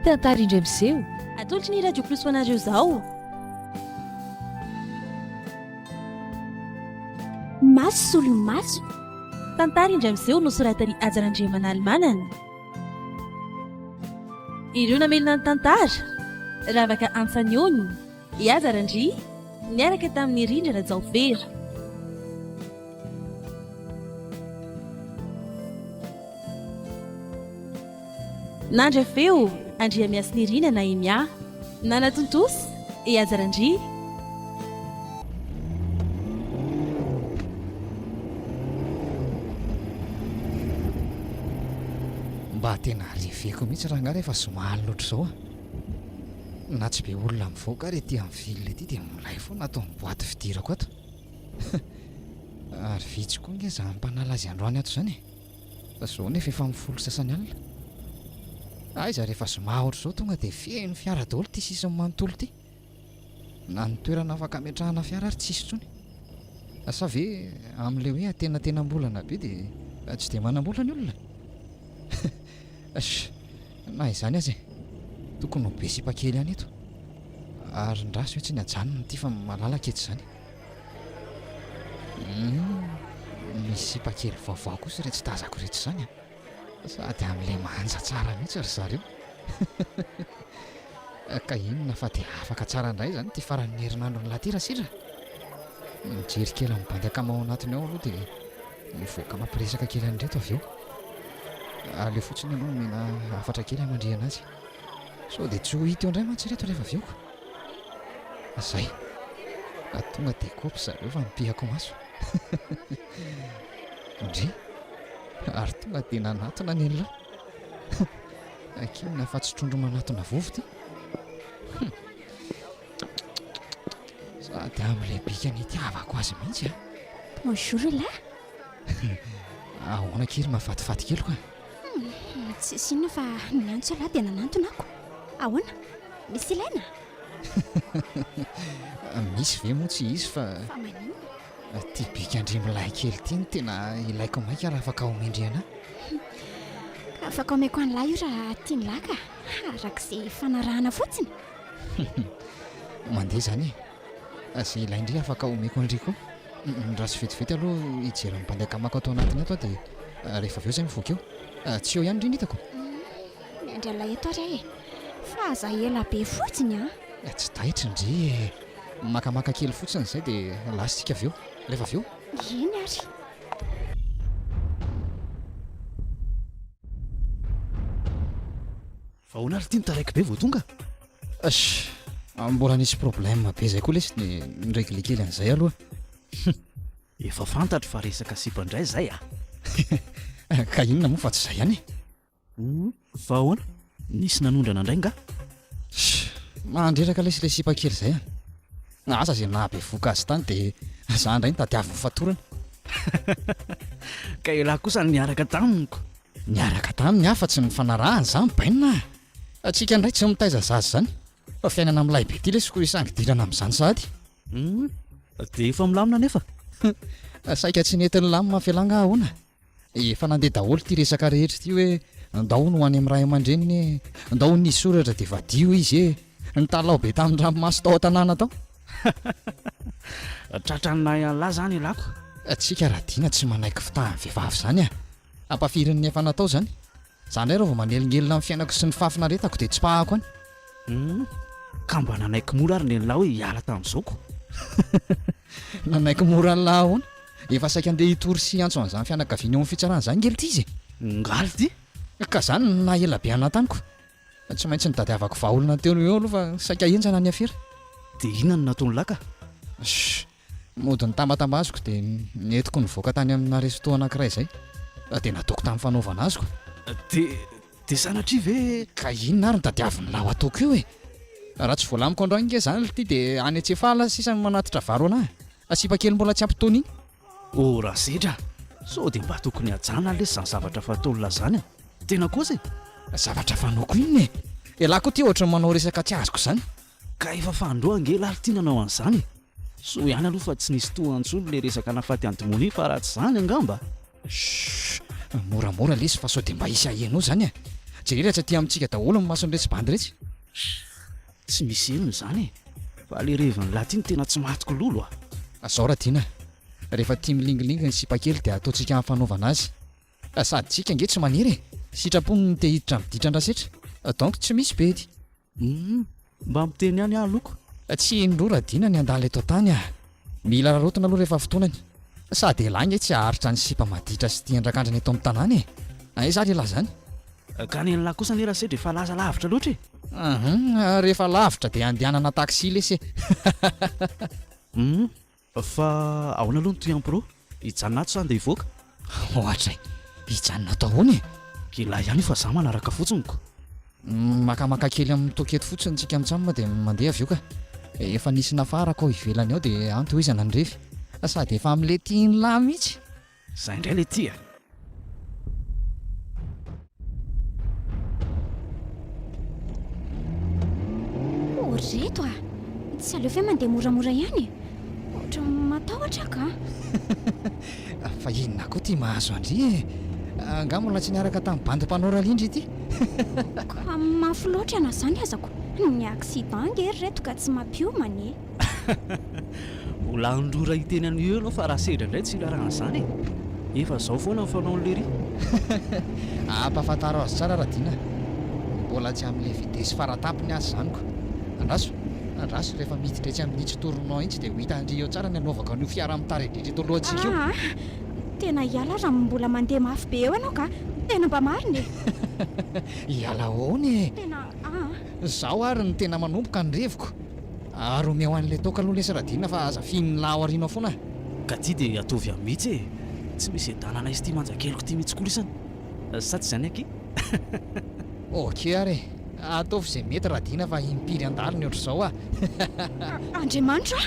tantara indray miseho atolotry ny radio plus ho anareo zao maso solomaso tantara indray miseho nosoratany Ajarandriamanalmanana ireo namelona ny tantara ravaka Antsaniony i Ajarandri niaraka tamin'ny Rindra Rajaofera nandra feo andria miasy Rina na Emia nanatontoso i Ajarandri mba tena reveko mihitsy raha ngara efa somali loatra zao na tsy be olona mivoaka ary ety amin'ny ville ety dia milay foana atao ny boaty fidirako ato ary vitsy koa nge za mpanala azy androany ato zany fa zao nefa efa mifolo sasany alina aiza rehefa zoma ohatr' zao tonga dia feno fiara daholo ty sisin'ny manontolo ty na ny toerana afaka ametrahana fiara ary tsisy tsony sa ve amin'le hoe atenatena-bolana be dia tsy dia manam-bola ny olona na izany azy tokony ho be sipakely any eto ary ndraso hoe tsy ny ajanona ty fa malalaka eto zany misy sipakely vaovao kosa re tsy tazako rehetra zany sady amin'ilay manja tsara mihitsy ry zareo ka inona fa dia afaka tsara indray zany ty faran'ny herinandro ny latira sitra mijery kely amin'ny bandy akama ao anatiny ao aloha dia mivoaka mampiresaka kely an'reto avy eo aleo fotsiny aloha mena afatra kely amandriana azy so dia tsy ho hita eo indray mantsy reto rehefa avy eoko zay tonga dia kopy zareo fa mipihako maso ndry ary tonga dia nanatona ny elona akinona fa tsy trondro manatona vovo ty sady amin'ilay bika ny tiavako azy mihitsy bonjour là ahoana kely mahafatifaty kely koa tsy sinona fa niantso lahy dia nanantona ako ahoana misy ilaina misy ve moa tsy izy fa manino ty bika andry milay kely ty ny tena ilaiko maika raha afaka omendriana ka afaka omeko any lahy io raha tia ny lahy ka arak'izay fanarahana fotsiny mandeha zany zay ilaindry afaka omeko andriko raha sy vetivety aloha hijery mimpandeaka mako atao anatiny ato dia rehefa avy eo zay mivoaka eo tsy eo ihany indrindra hitako miandry alay eto ary fa za ela be fotsiny tsy taitra indry makamaka kely fotsiny zay dia lasitsika avy eo rehefa avy eo iny ary fa hoana ary tia nitaraiky be vao tonga mbola nisy problème be zay koa lesy dia ndraiky kely an'izay aloha efa fantatro fa resaka sipandray zay ka inona moa fa tsy zay ihany fa hoana nisy nanondrana indray nga mandreraka lesy le sipa kely zay asa zay nahabe voka azy tany dia za indray nitadiaviny fatorana ka elahy kosa niaraka taminiko niaraka taminy afa tsy nifanarahany za mibainina atsika indray tsy mitaiza zazy zany fa fiainana amin'ilay be ty lesy koa isangidirana amin'izany sady dia efa milamina nefa saika tsy nentin'ny lamina fialanga ahoana efa nandeha daholo ty resaka rehetra ty hoe ndao no any amin'ny ray aman-dreniny ndao nisy soratra dia vadio izy nitalao be tamin'ny ranomaso tao an-tanàna tao tratranay an'lahy zany ilako atsika raha diana tsy manaiky fitahan'ny vehivavy zany ampafirin'ny efa natao zany zany raha vao manelingelina amin'ny fiainako sy ny fafinaretako dia tsy pahako any ka mba nanaiky mora ary ny lahy hoe hiala tamin'izao nanaiky mora ny lahy ahoana efa saika andeha hitory sy antso an'izany fianakaviana eo amin'ny fitsarana zany ngely ty izy ngaly ty ka zany na ela be anataniko tsy maintsy nitadiavako vahaolona teo eo aloha fa saika enjana ny afera dia inona ny nataony laka mody ny tambatambaziko dia netiko nivoaka tany amina resto anankiray zay dia nataoko tamin'ny fanaovana aziko dia sanatria ve ka inona ary nitadiaviny laho ataoko eo raha tsy voalamiko androany nge zany ty dia any atsefala sisany manatitra varo anahy asipa kely mbola tsy ampitony iny raha sedra so dia mba tokony ajana lesy zany zavatra fataolona zany tena kosa zavatra fanaoko inony elahy koa ty ohatrany manao resaka tsy azoko zany ka efa fandroa nge laly tia nanao an'izany so ihany aloha fa tsy nisy tohantsolo le resaka nafaty antimony fa raha tsy zany angamba moramora lesy fa sao dia mba isy ahenao zany mijeriratra ty amintsika daholo ny masony retsy bandy retsy. Tsy misy elony zany fa le reviny latiny tena tsy matoko lolo azao raha tiana rehefa tia milingilingy ny sipakely dia ataontsika amin'ny fanaovana azy. Sady tsika nge tsy maniry sitrapony ny te hiditra miditran-drasetra donc tsy misy bedy. Mba miteny ihany loko tsy indrora dina ny andala eto tany mila rarotona aloha rehefa fotoanany sady elagny tsy aharitra ny sipa maditra sy tia andrakandrany eto amin'ny tanàna za lehilahy zany ka ny lahy kosa nera sedra efa laza lavitra loatra rehefa lavitra dia andehanana taxi lesy fa ahoana aloha ny toy ampro hijanona ato sa andeha hivoaka ohatra hijanona atao ahoany ilahy ihany fa za manaraka fotsiny makamaka kely amin'ny toketo fotsiny tsika mitsamma dia mandeha avy io ka efa nisy nafarako ao ivelany ao dia antohizana ny revy sady efa amin'le tiany lahy mihitsy zay indray le tia reto tsy aleo fe mandeha moramora ihany ohatra matahotra ka fa inona koa ty mahazo andry nga mbola tsy niaraka tamin'ny bandy mpanora lindry ity ka mafy loatra ana zany azako ny accident nge reto ka tsy mampiomany olandrora hiteny any eo anao fa raha sedra indray tsy ilarana zany efa zao foana fanao n'lery ampafantaro azy tsara raha dina mbola tsy amin'le vitesy faratampony azy zanyko andraso rehefa miditra etsy amin'ny nitsytoronao intsy dia ho hitandry eo tsara ny anaovaka nio fiara mitaredritra eto alohantsika io tena hiala raha mbola mandeha mafy be eo anao ka tena mba mariny hiala hoany tena zaho ary ny tena manomboka ny reviko ary omeo an'le toka aloha lesy radina fa aza finin'ny lahy ao arianao foana ka ty dia atovy amin'ny mihitsy tsy misy edanana izy ty manjakeloko ty mihitsy koa isany sa tsy zany aky ok ary ataovy izay mety radina fa impiry andalo ny ohatr'izao andriamanitra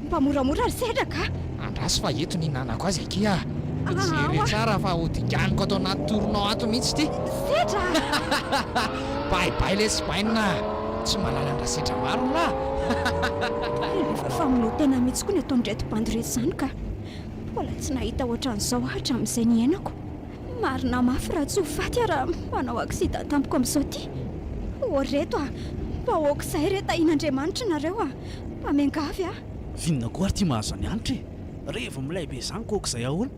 mba moramora ry sedra ka andraso fa eto ny hinanako azy aky jery tsara fa hodinganiko atao anaty toronao ato mihitsy ty sedra baibay lesy bainina tsy malala andrasetra maro la fa mino tena mihitsy koa ny ataony reto bandy reto zany ka mbola tsy nahita ohatran'izao ahatra amin'izay ny ainako marina mafy raha tsy ho faty raha manao accident tampoko amin'izao ty reto mba oko izay reta in'andriamanitra nareo mpamengavy vinona koa ary ty mahazo any anitra rehefa milay be zany koaka izay ahoana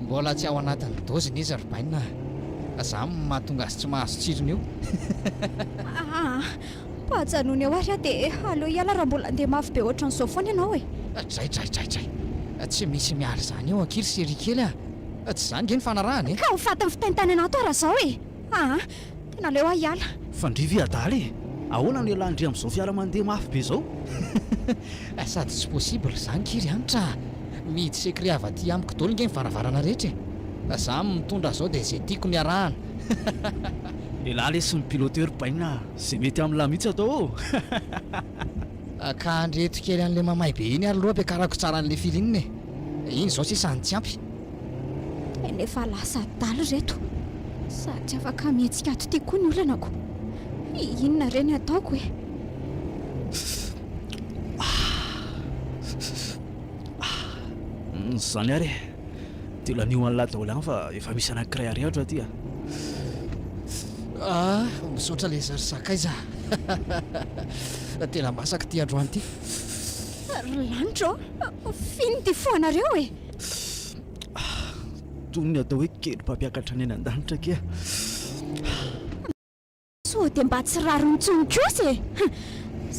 mbola tsy ao anatin'ny doziny izy ry bainina za mahatonga azy tsy mahazo tsirony io mpajanony eo ary dia aleo hiala raha mbola andeha mafy be ohatran'izao foana ianao draydraydraydray tsy misy miary zany eo ankiry sery kely tsy zany nge ny fanarahany ka ho fatiny fitaintany anato raha zao tena aleo hiala fandrivy adaly ahoana ny alandry amin'izao fiara mandeha mafy be zao sady tsy possible zany kiry anitra miditsy sekry ava-ty amiko dolo nge mivaravarana rehetra za mitondra zao dia zay tiako niarahana elahy le sy ny piloteur baina zay mety amin'ny lahy mihitsy atao ka andreto kely an'le mamay be iny ary loha ampiakarako tsara n'le filinina iny zao sisany tsy ampy nefa lasa daly reto sady afaka mihetsika ato ty koa ny olanako inona reny ataoko zany ary tela nio an'la daoly any fa efa misy anankiray ariatra aty misaotra le zary sakay za tena masaka ty androany ty lanitra finy ty foanareo toy ny atao hoe kely mpampiakatra ny eny an-danitra kia so dia mba tsy raro nitsonokosy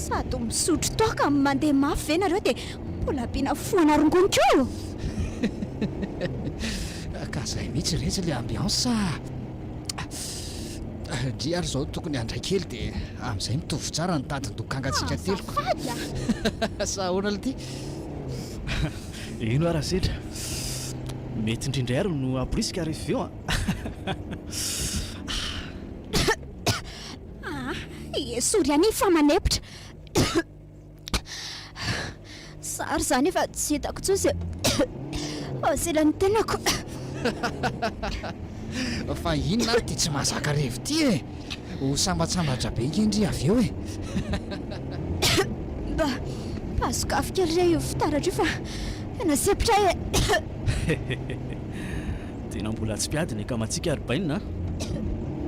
sady misotro toaka mandeha mafy ve nareo dia mbola ampiana foanarongonyko ka zay mihitsy rehetra le ambiance dry ary zao tokony andray kely dia amin'izay mitovy tsara ny tadindokanga-tsika teloko sahoana le ty ino araha sedra mety indrindray ary no aprisika rehefa eo sory any fa manepitra sary zany efa tsy hitako tsosy selany tenako fa inona ary ty tsy mahazaka revy ty ho sambatsambatra be ngendry avy eo mba azokafo kely re io fitaratra io fa nasepitra tena mbola tsy mpiadiny ka matsika ary bainina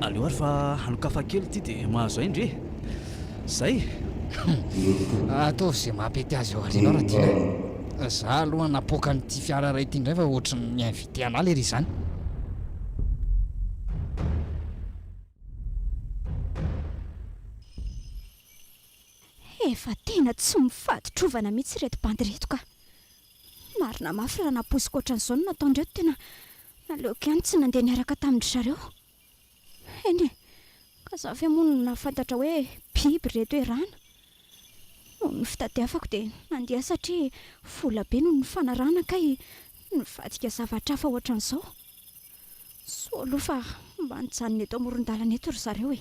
aleo ary fa anokafa kely ity dia mahazo ay ndre zay ataovy izay mampety azy eo alina raha tiana za aloha napoaka nyity fiara ray ity indray fa ohatry ny invité anah lery izany efa tena tsy mifadytrovana mihitsy reto bandy reto ka marina mafy raha naposika ohatran'izao no nataondreo tena naleoko ihany tsy nandeha niaraka tamindry zareo eny ka za fe moa no nafantatra hoe biby reto hoe rana no ny fitadiavako dia nandeha satria vola be no ny fanarana kay nivadika zavatra hafa ohatran'izao so aloha fa mba nijanona eto amoron-dalana eto ry zareo e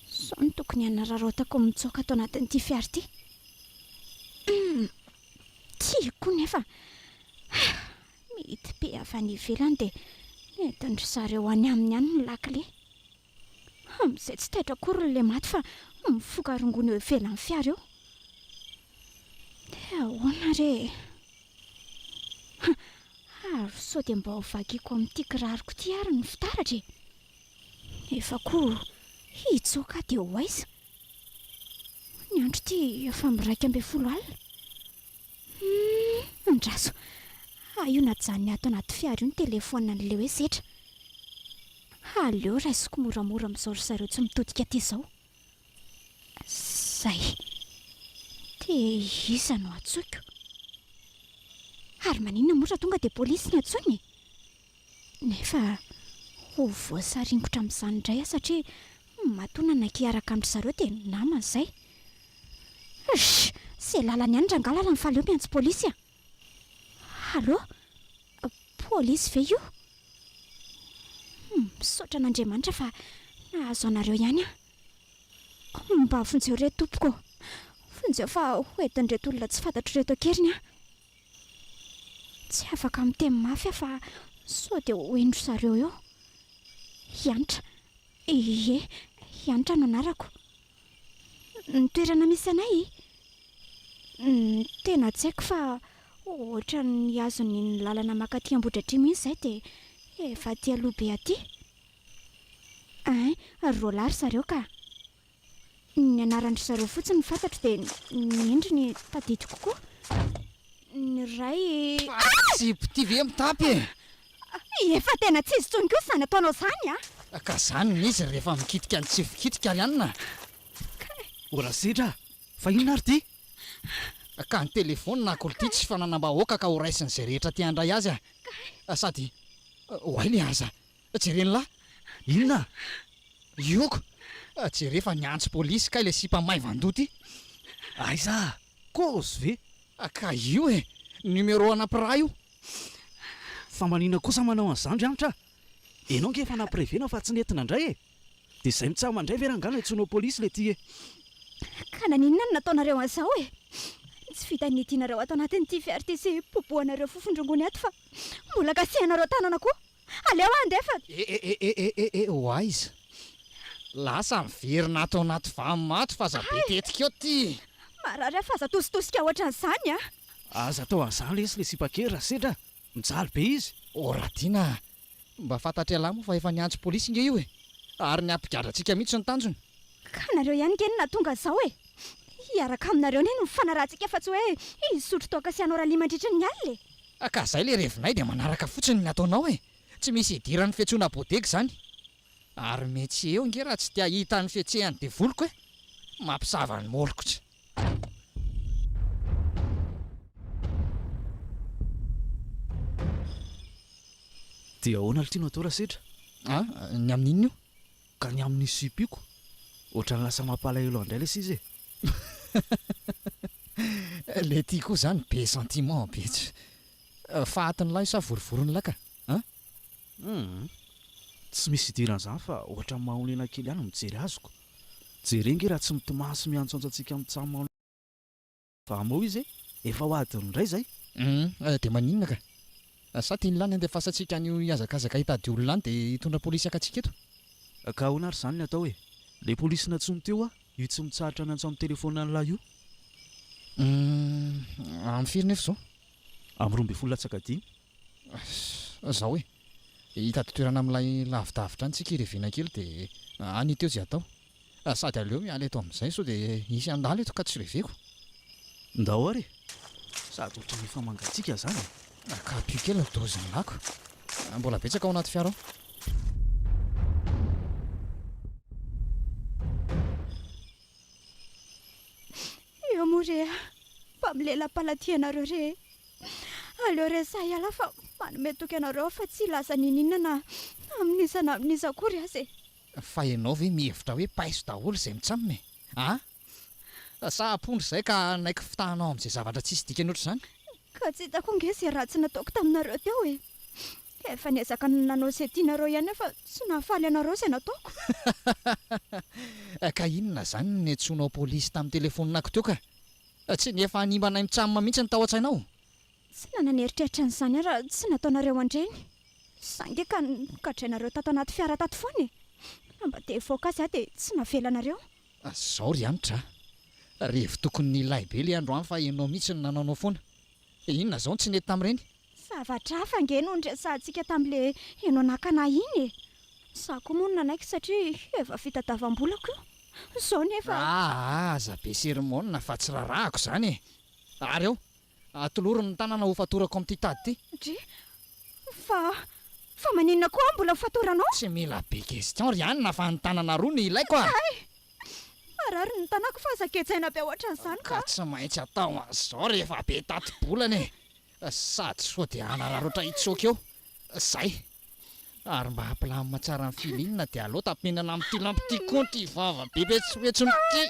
sao ny tokony hanararaotako mitsoaka ato anatin'ity fiara ity tiako nefa mety be avy any ivelany dia entindry zareo any aminy ihany ny lakile amin'izay tsy taitra akory le maty fa mifoka rongony eo ivelan'ny fiara eo dia ahoana re ary sao dia mba ho vakiako amin'ity kiraroko ity ary ny fitaratra efa koa hitsoaka dia ho aiza ny andro ity efa miraika amby folo alina andraso io najanony ato anaty fiara io ny telefona n'le hoe setra aleo raisiko moramora amin'izao ry zareo tsy mitodika aty izao zay dia iza no atsoiko ary maninona moa raha tonga dia polisy ny atsony nefa ho voasaringotra amin'izany indray a satria matona nakiaraka amindry zareo dia namana izay zay lalany ihany rangalala ny faleo miantso polisy a allo polisy ve io misaotra an'Andriamanitra fa nahazo anareo ihany a mba vonjeo reto tompoko vonjeo fa hoentin'reto olona tsy fantatro reto akeriny a tsy afaka miteny mafy a fa sao dia hoendro zareo eo hianitra ie hianitra no anarako ny toerana misy anay tena tsy haiko fa ohatra ny azony ny lalana makaty Ambohidratrimo iny izay dia efa aty aloha be aty rolary zareo ka ny anarandry zareo fotsiny ny fantatro dia ny endriny tadidiko koa ny ray tsy pitivy mitapy efa tena tsy izy tsony koa izany ataonao izany a ka zany nizy rehefa mikitika ny tsy fikitika ihanina ora setra fa inona ary ty ka ny telefona nakolo ty tsy fananam-bahoaka ka ho raisiny izay rehetra ty handray azy sady hoay le aza jereny lahy inona ioko jerefa niantso polisy ka ilay sipamay vandoty aiza kozy ve ka io numéro anapiraha io fa manina kosa manao an'izandry anitra enao nge efa naprevena fa tsy nentina indray dia izay mitsaha mandray ve rangana itsonao polisy le ty ka naninona no nataonareo an'izao tsy vita nitianareo ato anatin'ity fiara ty sy poboanareo fofondrongony ato fa mbola kasihanareo tanana koa aleo andefa ho aiza lasa miverina ato anaty vamato fa za be tetika eo ty marary a fa za tositosika ohatran'izany aza atao an'izany lesy le sipakery raha setra mijaly be izy oratiana mba fantatry alahy moa fa efa niantso polisy inge io ary ny ampigadratsika mihitsy ny tanjony ka nareo ihany keny natonga izao hiaraka aminareo ny mifanarahantsika fa tsy hoe isotro toaka sy hanao raha limandritra ny alina ka zay le revinay dia manaraka fotsiny ny ataonao tsy misy hidiran'ny fiantsoana bodega izany ary mety eo nge raha tsy tia hita ny fiatsehany devoloko mampisava ny moloko tsy dia ahoana le tiano atao raha setra ny amin'inona io ka ny amin'ny sipiko ohatra ny lasa mampalahelo andray lesy izy le ty koa zany be sentiment be tsy fahatiny lahy sa vorovorony lahy ka tsy misy idiran'izany fa ohatra ny mahonena kely ihany mijery azoko jerenge raha tsy mitomasy miantsoantsontsika mitsamao fa mao izy efa ho adiny indray zay dia maninona ka sa tia ny lany andeha fasantsika an'io iazakazaka hitady olona any dia hitondra polisy akatsika eto ka ahoana ary izany ny atao le polisy natsony teo io tsy mitsahatra ny antso amin'ny telefona ny lahy io amin'ny firy nefa zao amin'ny 12 latsaka dimy zao hitatotoerana amin'ilay lavidavitra any tsika irevena kely dia any teo tsy atao sady aleo miala eto amin'izay so dia isy andala eto ka tsy reveko ndao ary sady ohatra ny efa mangatsiaka zany ka pio kely doziny lako mbola betsaka ao anaty fiara ao eo moa re mba milela-palatianareo re aleo re za iala fa manome toky anareo fa tsy lasa nininana amin'isa kory azy fa ianao ve mihevitra hoe paiso daholo izay mitsamina sa ampondry izay ka naiky fitahanao amin'izay zavatra tsisy dikany oatra izany ka tsy hitako nge zay ratsy nataoko taminareo teo e efa niezaka nanao izay tianareo ihany efa tsy nahafaly anareo izay nataoko ka inona izany ny antsoinao polisy tamin'ny telefoninako teo ka tsy ny efa hanimbanay mitsamina mihitsy ny tao an-tsainao tsy nananeritreritra n'izany raha tsy nataonareo andreny sange ka nikadrainareo tato anaty fiara tato foana e mba te voaka azy dia tsy navelanareo zao ry anitra rehefa tokony ny laibe le androany fa ianao mihitsy ny nanaonao foana inona zao tsy nety tamin'ireny zavatra hafa nge no nresantsika tamin'le ianao nakana iny e za koa moa no nanaiky satria efa fitadavam-bolako zao nefa aza be sermona fa tsy rarahako izany e ary eo atoloro ny tanana ho fatorako amin'ity tady ty fa maninona koa mbola fatoranao tsy mila be question ry anina fa ny tanana roa ny ilaiko arary ny tanako fa zaketsaina be ohatra n'izany ka tsy maintsy atao azao rehefa be taty-bolana e sady so dia anararoatra hitsoka eo zay ary mba hampilamina tsara ny filinina dia aloha tampinana amin'ity lampity konty vava be betsibetsonyity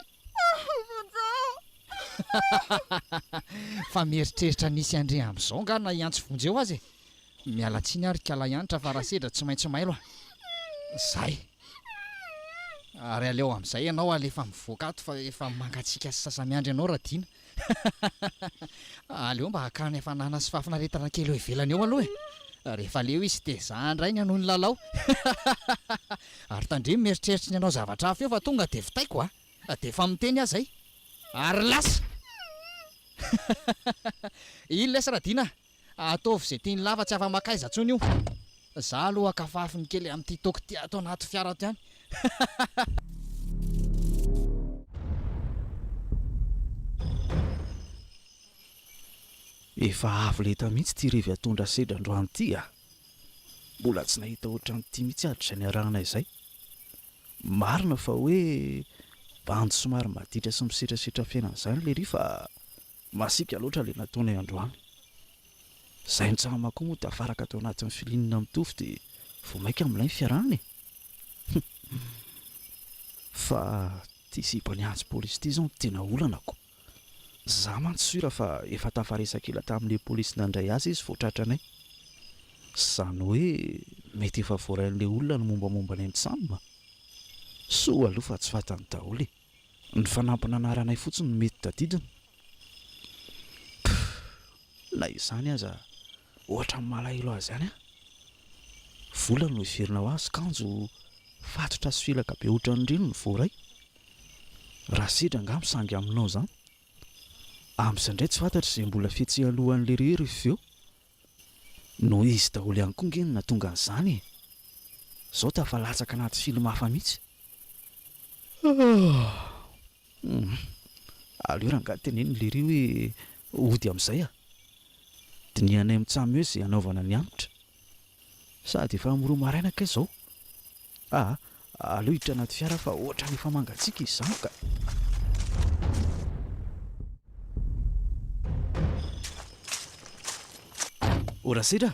fa mieritreritra nisy andre amin'izao nga na iantsy vonjeo azy miala tsiny ary kala ianitra fa raha sedra tsy maintsy mailo zay ary aleo amin'izay ianao alefa mivoaka ato fa efa mangatsika sy sasamiandry ianao raha tiana aleo mba hakany hafanana sy fafinaretana kely eo ivelany eo aloha e rehefa leo izy dia za ndray ny hanoho ny lalao ary tandre mieritreritra ny anao zavatra hafa eo fa tonga dia vitaiko dia efa miteny azy zay ary lasa iny lesa radina ataovy izay tiany lava tsy afa-makaiza ntsony io za aloha akafafiny kely amin'ity toko ty ato anaty fiara ty any efa avy leta mihitsy ty revy atondra sedra androany ity mbola tsy nahita ohatra nyity mihitsy adry izay ny arahana izay marina fa hoe bandy somary maditra sy misetrasetra fiainan'izany le ry fa masika loatra le nataonay androany izay nitsamako moa dia afaraka tao anatin'ny filinina mitovy dia vo maika amin'ilay ny fiarahany fa ty sipany antsy polisy ity zao ny tena olanako za mantsora fa efa tafaresakela tamin'le polisy nandray azy izy voatratranay zany hoe mety efa voarain'le olona no mombamomba anay mitsamina soa aloha fa tsy fatany daholo ny fanampina anaranay fotsiny no mety tadidina na izany aza ohatra ny malahelo azy any volana no iverina ho azy kanjo fatotra sy filaka be ohatra ny rino ny voaray raha sedra nga misangy aminao zany amin'izay indray tsy fantatra izay mbola fihetsehan-lohan'le rehery eo no izy daholo ihany koa ngeny na tonga n'izany zao tafalatsaka anaty filma hafa mihitsy aleo raha nga teneny le ry hoe ody amin'izay dinianay mitsamy hoe izay anaovana ny anitra sady efa miroa marainaka izao aleo hiditra anaty fiara fa ohatra ny efa mangatsiaka izany ka ora sedra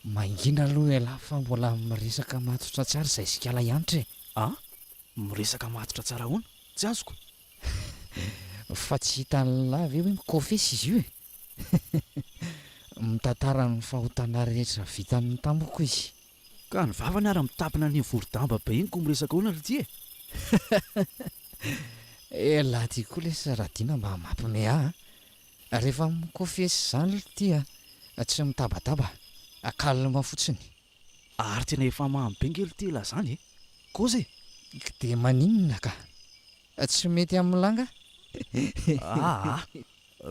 mangina aloha elahy fa mbola miresaka matotra tsara izay sikala ianitra miresaka matotra tsara hoana tsy azoko fa tsy hitan'lahy ve hoe mikofesy izy io mitantara ny fahotana rehetra vitan'ny tamboko izy ka ny vavany ara mitapina ny vorodamba be iny ko miresaka hoana ly ty lahy ty koa lesa radina mba mampime rehefa mikofesy zany ty tsy mitabataba akalma fotsiny ary tena efa mahambengely ty la zany kozy dia maninona ka tsy mety amin'ny langa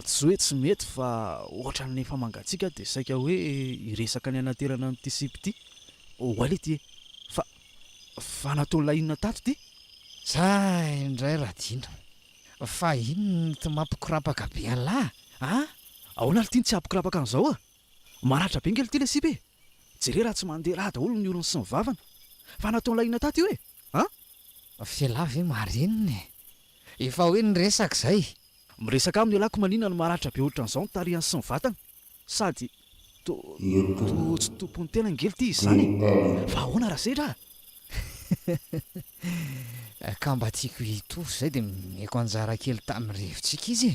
tsy hoe tsy mety fa ohatra ny efa mangatsiaka dia saika hoe iresaka ny anaterana amin'ity sipy ity oale ty fa nataon'ilay inona tato ty zay indray Radina fa inony ty mampikorapaka be alahy ahoana ry tiany tsy ampikorapaka an'izao maratra be ngely ty le sipy jere raha tsy mandeha raha daholo ny olony sy ny vavana fa nataon'ilay inona tato io fialahy ve marinony efa hoe nyresaka izay miresaka amin'ny alako manina no maratra be ohatra n'izao ny tarihany sy ny vatana sady tsy tompony tena ngely ty izy izany fa ahoana raha sedra ka mba tiako hitovy izay dia meko anjara kely tamin'ny rivotsika izy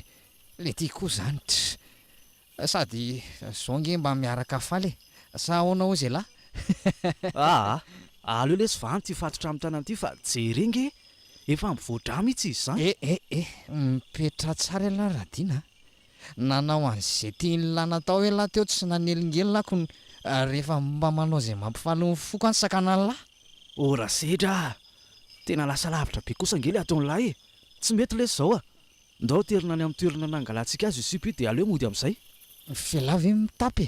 le tiako koa izany sady zao nge mba miaraka faly sa ahoana ho zay lahy aleo le sy vany ty fatotra amin'ny tanana ity fa jerenge efa mivoatra mihitsy izy izany mipetra tsara lahy Radina nanao an'izay tian'lahy natao hoe lahy teo tsy nanelingely lako rehefa mba manao izay mampifaly ny foko any sakana ny lahy ora sedra tena lasa lavitra be kosa ngely ataon'ny lahy tsy mety lesy izao ndao terina any amin'ny toerana nangalantsika azy io sipy dia aleo mody amin'izay fialahy ve mitapy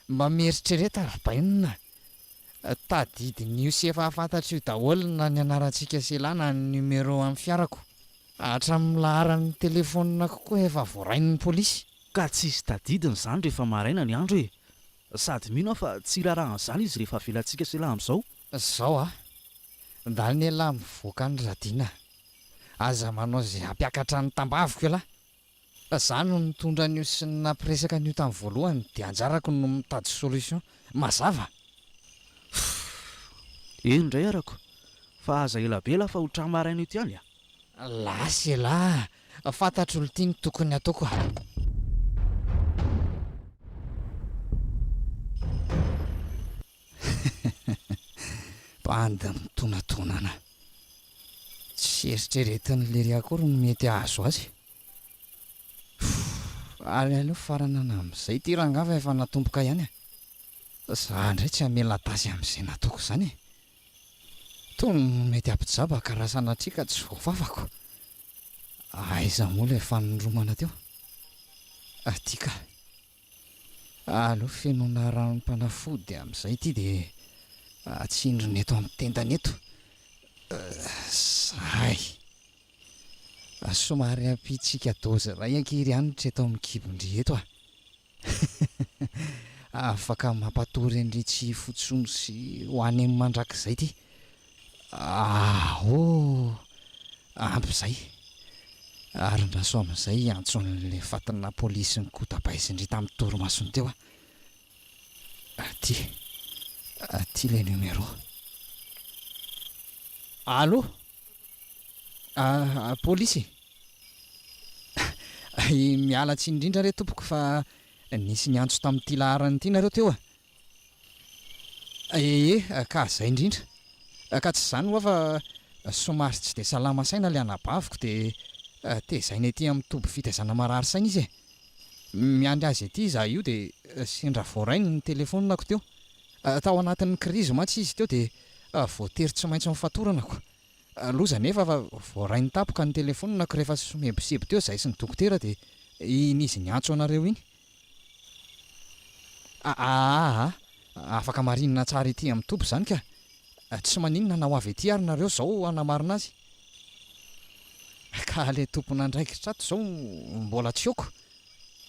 mba mieritrereta rabainina tadidin'io sy efa fantatra io daholo na ny anarantsika selahy na ny numéro amin'ny fiarako hatramin'ny laharan'ny telefonina kokoa efa voarain'ny polisy ka tsisy tadidiny izany rehefa maraina ny andro sady mino fa tsy rarahan'izany izy rehefa velantsika selahy amin'izao zao ndany ny lahy mivoaka ny Radina aza manao izay hampiakatra ny tambaviko elahy izany no nitondra an'io sy nampiresaka an'io tamin'ny voalohany dia anjarako no mitady solution mazava indray arako fa aza ela be la fa ho tramaraina io ty any lasy lahy fantatro olo ny tokony ataoko bandy mitonatoanana tsy eritreretiny lery akory no mety azo azy ary aleo faranana amin'izay ty rangava efa natomboka ihany za ndray tsy hamela tasy amin'izay nataoko izany tony mety ampijaba ka raha sanatrika tsy voafafako aiza moa ilay fanoromana teo atika aleo fenona ranom-panafody amin'izay ty dia atsindrony eto amin'ny tendany eto zay somary ampitsika dozy ray ankiry anitra eto amin'ny kibondry eto afaka mampatory andritsy fotsony sy ho any amin'ny mandrakizay ty ampy izay ary naso amin'izay antson'le fatina polisy ny kotapaizindry tamin'ny toromasony teo ty le numéro allo polisy mialatsy indrindra re tompoko fa nisy ny antso tamin'ity laharany ity nareo teo ka zay indrindra ka tsy zany hoa fa somary tsy dia salama saina le anabaviko dia tezainy aty amin'ny toby fitaizana marary saina izy miandry azy aty za io dia sendra voarainy ny telefoninako teo tao anatin'ny krizy matsy izy teo dia voatery tsy maintsy mifatoranako loza nefa fa voarainy tapoka ny telefoninako rehefa somebiseby teo zay sy ny dokotera dia iny izy ny antso anareo iny afaka marinina tsara ity amin'ny toby zany ka tsy maninona na ho avy ety ary nareo zao anamarina azy ka le tompona andraikitrato zao mbola tsyoko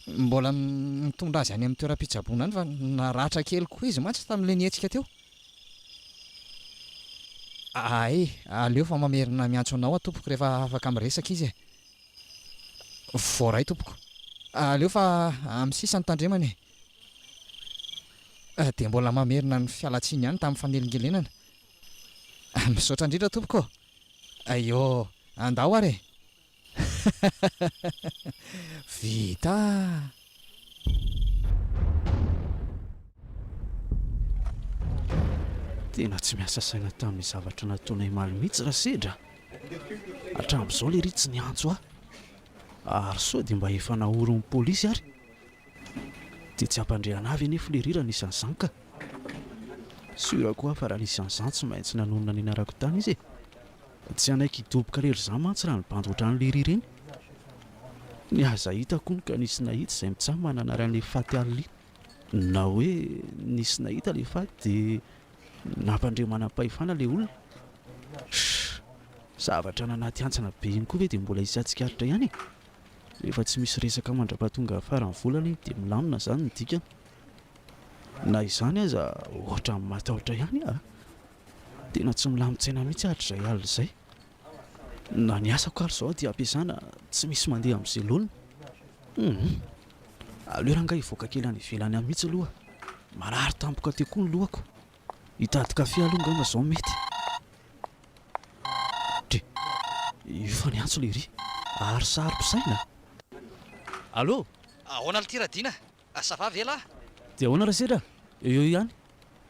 mbola mitondra azy any amin'ny toeram-pitsaboana any fa naratra kely koa izy mantsy tamin'le nihetsika teo aleo fa mamerina miantso anao tompoko rehefa afaka miresaka izy voaray tompoko aleo fa amin'ny sisany tandremany dia mbola mamerina ny fialatsiny ihany tamin'ny fanelingelenana misaotra indrindra tompoko andao ary vita tena tsy miasa saina tamin'ny zavatra nataonay maly mihitsy raha sedra hatramin'izao le ry tsy ny antso ary sao dia mba efa naoron'ny polisy ary dia tsy hampandreana avy anefa le rira nisan'izany ka sura koa fa raha nisan'izany tsy maintsy nanonona ny anarako tany izy tsy anaiky hidoboka rery izany mantsy raha ny bandy ohatran'le ry ireny ny aza hitako ny ka nisy nahita izay mitsaha mananarany faty alli na hoe nisy nahita le faty dia nampandre manam-pahefana le olona zavatra nanaty antsana be iny koa ve dia mbola isy atsikaritra ihany rehefa tsy misy resaka mandra-pahatonga afarany volana iny dia milamina izany ny dikany na izany aza ohatra amin'ny matahotra ihany tena tsy milamin-tsaina mihitsy hatr'izay alina izay na ny asako ary izao dia ampiasana tsy misy mandeha amin'izay loana aleo ranga hivoaka kely any ivelany any mihitsy aloha marary tampoka teo koa ny lohako hitady kafe aloha ngamba izao mety dre io fa ny antso le ry ary sary-pisaina allo ahoana ty radina sava ve lahy dia ahoana raha sedra eo ihany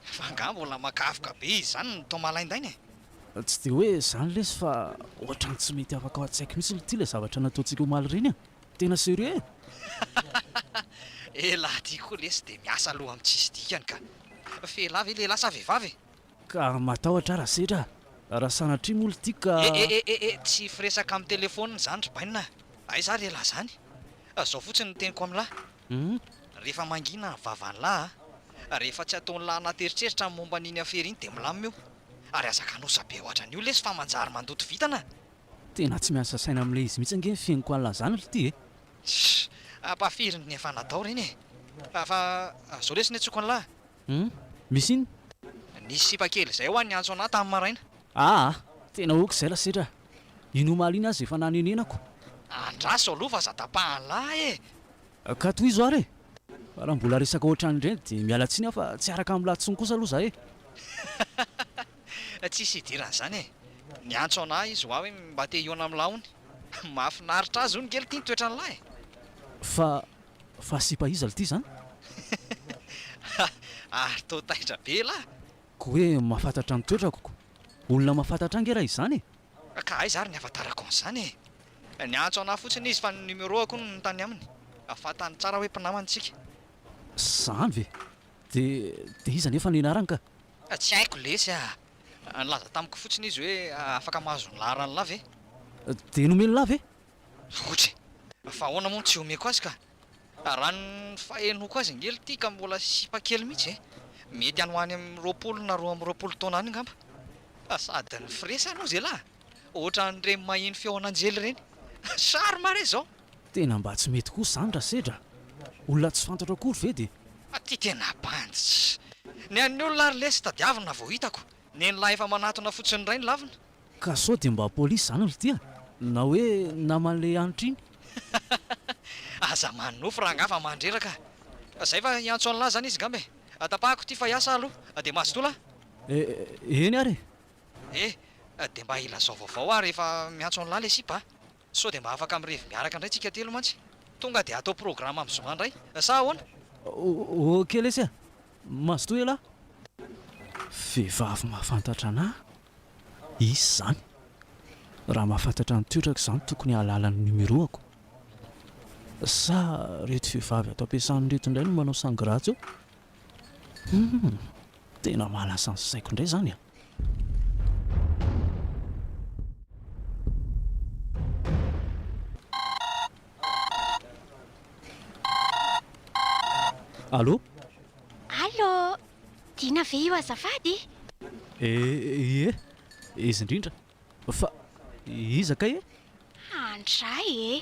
fa nga mbola makafoka be izany no tao malaindainy tsy dia hoe izany lesy fa ohatrany tsy mety afaka ao an-tsaiko mihitsy ty le zavatra nataontsika omaly ireny tena sérieux lahy ty koa lesy dia miasa aloha amin'ny tsisy dikany ka felahy ve lehilahy sa vehivavy ka matahotra raha sedra raha sanatria moly ty ka tsy firesaka amin'ny telefônina izany ry bainina ay za lehilahy izany zao fotsiny ny teniko amin'lahy rehefa mangina vavany lahy rehefa tsy ataon'ny lahy anateritreritra ny momba n'iny afery iny dia milamina io ary azaka nosa be ohatra an'io lesy fa manjary mandoto vitana tena tsy miasa saina amin'ilay izy mihitsy ange fiainiko an'la zany ry ty ampafiriny ny efa natao reny fa zao lesy ny antsoko an'lahy misy iny nisy sipakely izay ho any antso anahy tamin'ny maraina tena oka izay lasedra ino omaly iny azy efa nanenenako andraso aloha fa zadapahany lahy ka toy izo ary fa raha mbola resaka ohatrany ireny dia miala tsiny aho fa tsy araka amin'ny latsiny kosa aloha za tsisy hidirana izany ny antso anahy izy hoa hoe mba te hiona amin'ny lahony mahafinaritra azy ho ny kely tia ny toetra ny lahy fa sipahiza l ty zany ary to taitra be lahy ko hoe mahafantatra ny toetrako olona mahafantatra ange raha izany ka ay zary ny afatarako an'izany ny antso anahy fotsiny izy fa ny numéro ako no tany aminy afatany tsara hoe mpinamantsika zany ve dia iza nefa nianarany ka tsy haiko lesy nylaza tamiko fotsiny izy hoe afaka mahazo ny larany lahy ve dia nomeny lahy ve ohatra fa ahoana moa tsy omeko azy ka raha ny fahenoko azy ngely ty ka mbola sipakely mihitsy mety any ho any amin'ny roapolo na roa amin'ny roapolo taona any ngamba sady ny fresa anao zay lahy ohatra nyreny mahiny feonanjely reny sary mare zao tena mba tsy mety koa zany raha sedra olona tsy fantatra akory ve dia ty tena banjy ny an'ny olona ary lesy tadiavina vao hitako ny lahy efa manatona fotsiny ray ny lavina ka sao dia mba polisy zany ry tya na hoe naman'le anitra iny aza manofo raha ngafa mandreraka zay fa hiantso an'lahy zany izy ngambe tapahako ty fa hiasa aloha dia mahazotola eny ary dia mba ilazao vaovao ary rehefa miantso an'lahy le sipa sao dia mba afaka mirevy miaraka indray tsika telo mantsy tonga dia atao programa amin'ny zoma indray sa ahoana ok lesy mazoto elahy vehivavy mahafantatra anahy izy zany raha mahafantatra ny toetrako izany tokony hahalala ny numéroako sa reto vehivavy ato ampiasany reto indray no manao sangratsy eo tena mahalasa ny saiko indray zany allo dina ve io azafady izy indrindra fa iza ka andray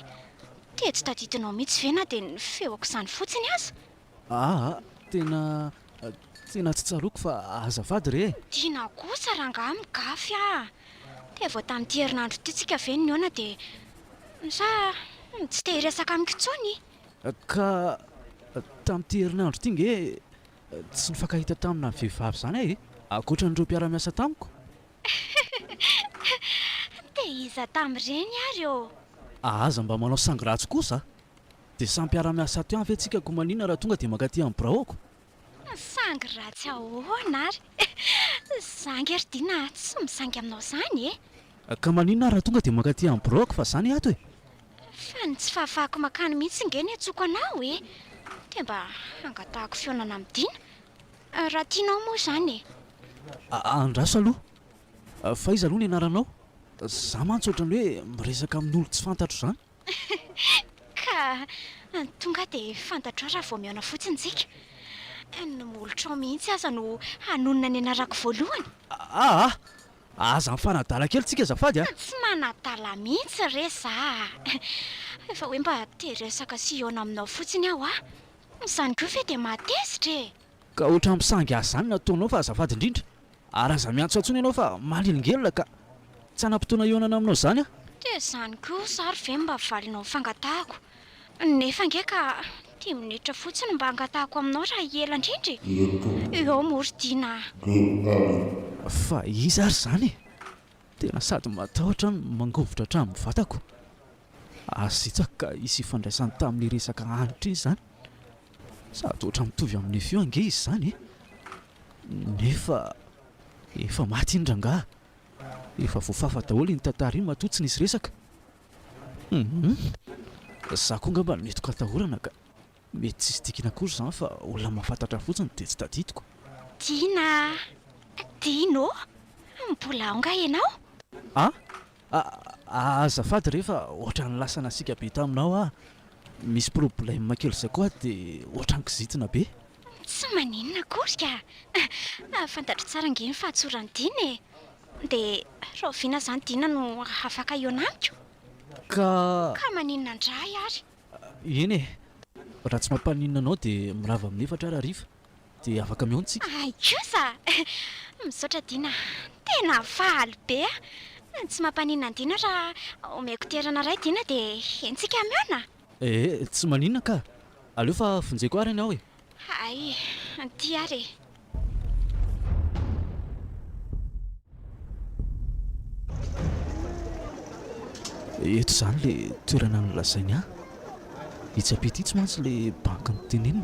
dia tsy taditinao mihitsy vena dia ny feoko izany fotsiny aza tena tsy tsaroako fa azafady re dina kosa raha nga migafy dia vao tamin'ity herinandro ty tsika ve ny ona dia sa tsy te hiresaka amikitsony ka tamin'ity herinandro ty nge tsy nifankahita tamina vehivavy zany akoatra nireo mpiara-miasa tamiko dia iza tamin'ireny ary aza mba manao sangratsy kosa dia samy mpiara-miasa teo ve tsika ko manina raha tonga dia mankaty amin'ny braoko sangratsy ahoana ary zangy ary dina tsy misangy aminao zany ka manina raha tonga dia mankaty amin'ny braoko fa zany ato fa ny tsy fahafahako makany mihitsy nge ny atsoko anao dia mba angatahako fionana midina raha tianao moa zany andraso aloha fa izy aloha ny anaranao za mantsy ohatrany hoe miresaka amin'ny olo tsy fantatro zany ka tonga dia fantatro raha vao miaona fotsiny tsika ny molotra ao mihitsy aza no hanonona ny anarako voalohany aza mifanadala kely tsika zafady a tsy manadala mihitsy re za efa hoe mba teresaka sy iona aminao fotsiny aho izany koa ve dia matezitra e ka ohatra misangy azy zany nataonao fa azafady indrindra ary aza miantso antsony ianao fa malingelona ka tsy hanam-potoana ionana aminao zany a dia izany koa zary ve mba valinao fangatahako nefa ngeka 10 minitra fotsiny mba angatahako aminao raha ela indrindra eo moridina fa izy ary zany tena sady matahotra mangovitra hatramin'ny vatako azitsaka ka isy ifandraisany tamin'ny resaka hanitra izy zany sady ohatra mitovy amin'ny feo ange izy zany nefa efa maty indrangaha efa voafafa daholo iny tantara iny matotsiny izy resaka za koa ngamba netiko atahorana ka mety tsisy dikina kory zany fa olona mahafantatra fotsiny dia tsy tadidiko Dino mbola ao nga ianao azafady rehefa ohatra ny lasana sika be taminao misy problème kely zay koa dia ohatra ny kizitina be tsy maninona kory ka fantatro tsara nge ny fahatsorany Dina e dia rahoviana zany Dina no afaka iona amiko ka maninona indray ary eny e raha tsy mampaninona anao dia mirava amin'ny 4 ariva dia afaka miontsika ai kosa misaotra Dina tena faly be tsy mampaninona Dina raha omeko toerana ray Dina dia entsika miona tsy maninona ka aleo fa vonjeko ary ianao e ay ty ary eto zany le toerana nolazainy itsy apity tsy mantsy le banky ny teneniny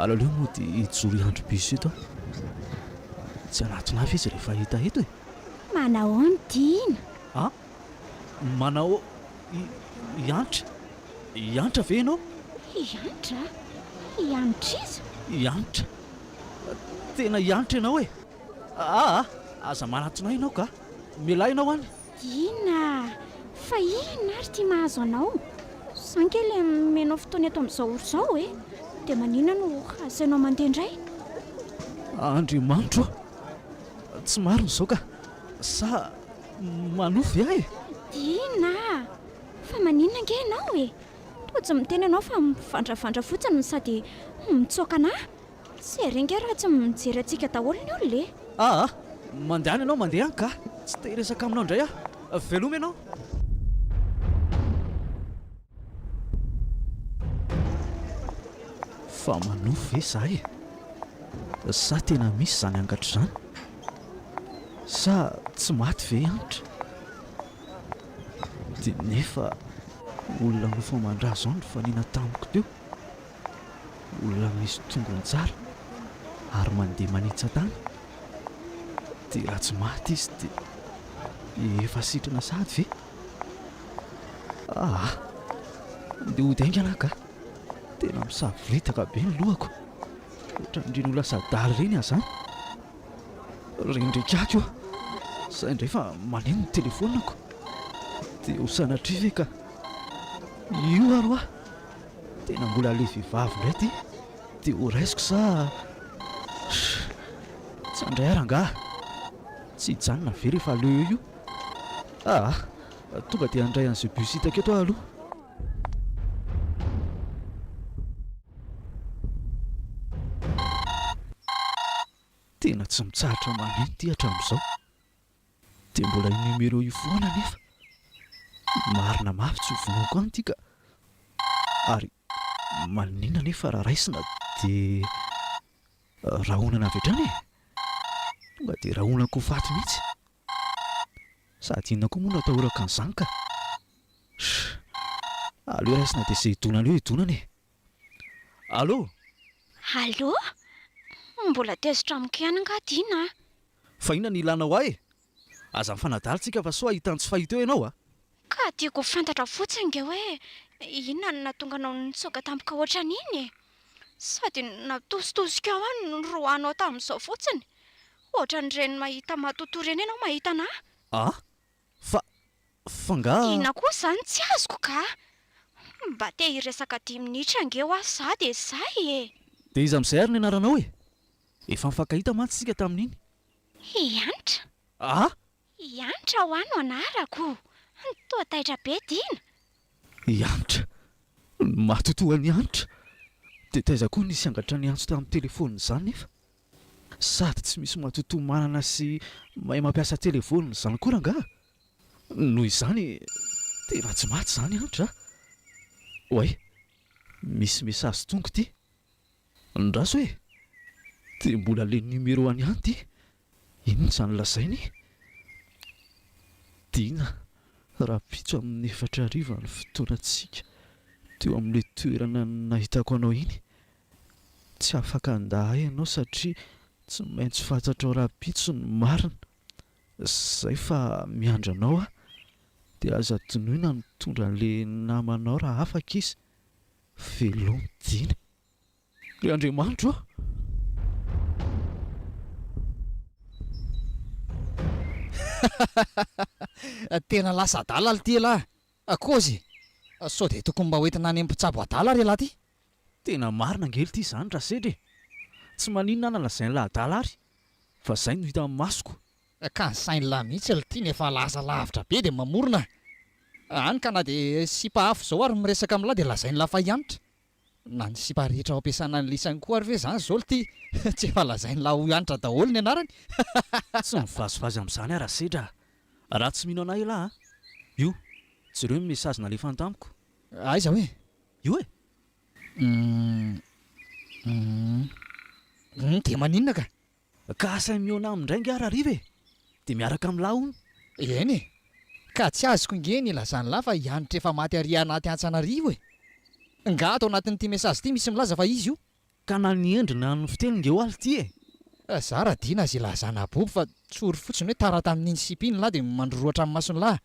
alaleo moa dia ijoro iandro bus eto tsy anatona avy izy rehefa hita eto e manao ny Dina manao iantra ve ianao iantra iantra izy iantra tena iantra ianao e aza manatona ianao ka mialahy ianao any Dina fa ina ary tia mahazo anao sanke le menao fotoana eto amin'izao oro izao e dia manina no asainao mandeha indray Andriamanitro tsy marina izao ka sa manofy ahy Dina fa maninona nge ianao e toa tsy miteny ianao fa mivandravandra fotsiny sady mitsoaka anahy sy renga raha tsy mijery antsika daholo ny olona mandeha any ianao mandeha any ka tsy teresaka aminao indray veloma ianao fa manofy ve zahay sa tena misy zany angatro zany sa tsy maty ve anitra dia nefa olona nofo mandraha zao ny fanina tamiko teo olona misy tongony tsara ary mandeha manitsatany dia raha tsy maty izy dia efa sitrana sady ve andeha hodainga anah ka tena misaviritaka be ny lohako ohatra indriny ho lasa dary ireny azy zany rendraikako izay indray fa maneno ny telefonako dia ho sanatrive ka io aro tena mbola le vehivavy indray ty dia ho raisiko sa tsy andray arangah tsy hijanona ve rehefa aleo io tonga dia andray an'izay bus hitako eto aloha tena tsy mitsahatra maneno ty hatramin'izao dia mbola numero io foana nefa marina mafy tsy hovonoko any ty ka ary maninona nefa raha raisina dia rahonana avy hatrany tonga dia rahonako faty mihitsy sady inona koa moa no atahoraka an'izany ka aleo raisina dia izay hidonana eo hidonana e allo mbola tezitra amiko ihany nga Dina fa inona ny ilanao ahy aza mifanadalantsika fa so ahitany tsy fahita eo ianao ka tiako fantatra fotsiny nge hoe inona no nahatonga anao nitsoaka tampoka ohatran'iny sady natositosika ao any no roanao tamin'izao fotsiny ohatran'ireny mahita matoto reny ianao mahita anahy fa nga Dina koa izany tsy azoko ka mba te hiresaka 10 minitra angeo aho za dia izay e. dia izy amin'izay ary ny anaranao e efa mifankahita mantsy isika tamin'iny. Ianitra Ianitra ho ano anarako. Toa taitra be dina. Ianitra matotoany Ianitra dia taiza koa nisy angatra ny antso tamin'ny telefônina izany nefa sady tsy misy matoto manana sy mahay mampiasa telefônina izany koa rangaha noho izany tena tsy maty izany Ianitra. Oay misy mesazy tonga ty ndraso hoe dia mbola le numéro any ihany ty inona izany lazainy dina raha pitso amin'ny 4 ny fotoanantsika teo amin'ilay toerana nahitako anao iny tsy afaka andahay ianao satria tsy maintsy fantatrao raha pitso ny marina izay fa miandra anao a dia aza tonoina mitondra an'ilay namanao raha afaka izy velomy dina ry Andriamanitro tena lasa adala ty lahy akozy sao dia tokony mba hoentina any ambitsabo adala ry lahy ty tena marina angely ty izany raha sedry tsy maninona nalazainy lahy-adala ary fa izay no hita amin'ny masoko ka ny sainy lahy mihitsy ty nefa lasa lavitra be dia mamorona any ka na dia sipa hafo izao ary miresaka amin'lahy dia lazainy lafa Ianitra na ny sipa rehetra ao ampiasana ny lisany koa ary ve izany zao ty tsy efa lazainy lahy ho Ianitra daholo ny anarany tsy mivazivazy amin'izany raha sedra raha tsy mino anahy lahy io jereo ny mesazy nalefany tamiko aiza hoe io e dia maninona ka asay miona amin'indraingy ary ariva e dia miaraka amin'ny lahy hono eny e ka tsy azoko nge ny ilazany lahy fa Ianitra efa maty ary anaty Antsanarivo e nga atao anatin'ity mesazy ity misy milaza fa izy io ka na ny endrina ny fiteningeo aly ty e za raha dina azy ilazana boby fa tsory fotsiny hoe tara tamin'iny sipiny lahy dia mandroroatra amin'ny masony lahy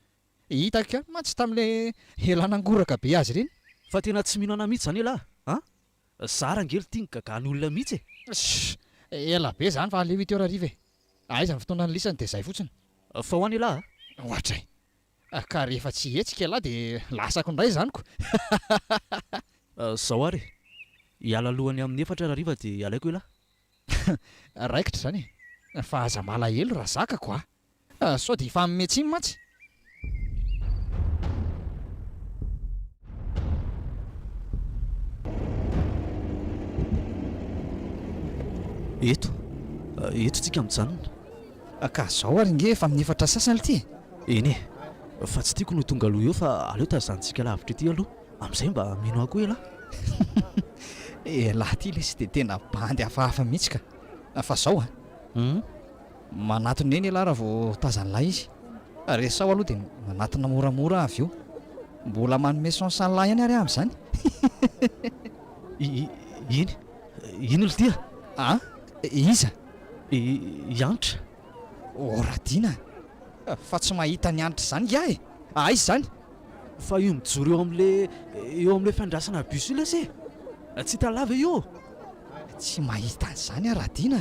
hitaka mantsy tamin'ilay elanangoraka be azy ireny fa tena tsy mino ana mihitsy zany lahy zara angely tia ny gagany olona mihitsy e ela be zany fa ale 8 heures ariva e aiza ny fotoana ny lisany dia izay fotsiny fa ho any lahy ohatray ka rehefa tsy hetsika lahy dia lasako indray zanyko zao ary hiala alohany amin'ny 4 ariva dia alaiko e lahy raikitra zany e fa aza malahelo raha zakako sao dia efa metsiny mantsy eto tsika mijanona ka zao ary nge efa amin'ny 4 sasany ity eny e fa tsy tiako no tonga aloha eo fa aleo tazantsika lavitra ety aloha amin'izay mba mino ako e lahy lahy ty le sy dia tena bandy hafahafa mihitsy ka fa zao manatona eny lahy raha vao tazan'lahy izy resao aloha dia manatona moramora avy eo mbola manome chance ny lahy ihany ary amin'izany ino lo tia iza Ianitra oradiana fa tsy mahita ny Anitra izany iah e aiza izany fa io mijoro eo amin'ilay fandrasana bus io lase tsy hitalava io tsy mahita an'izany aradiana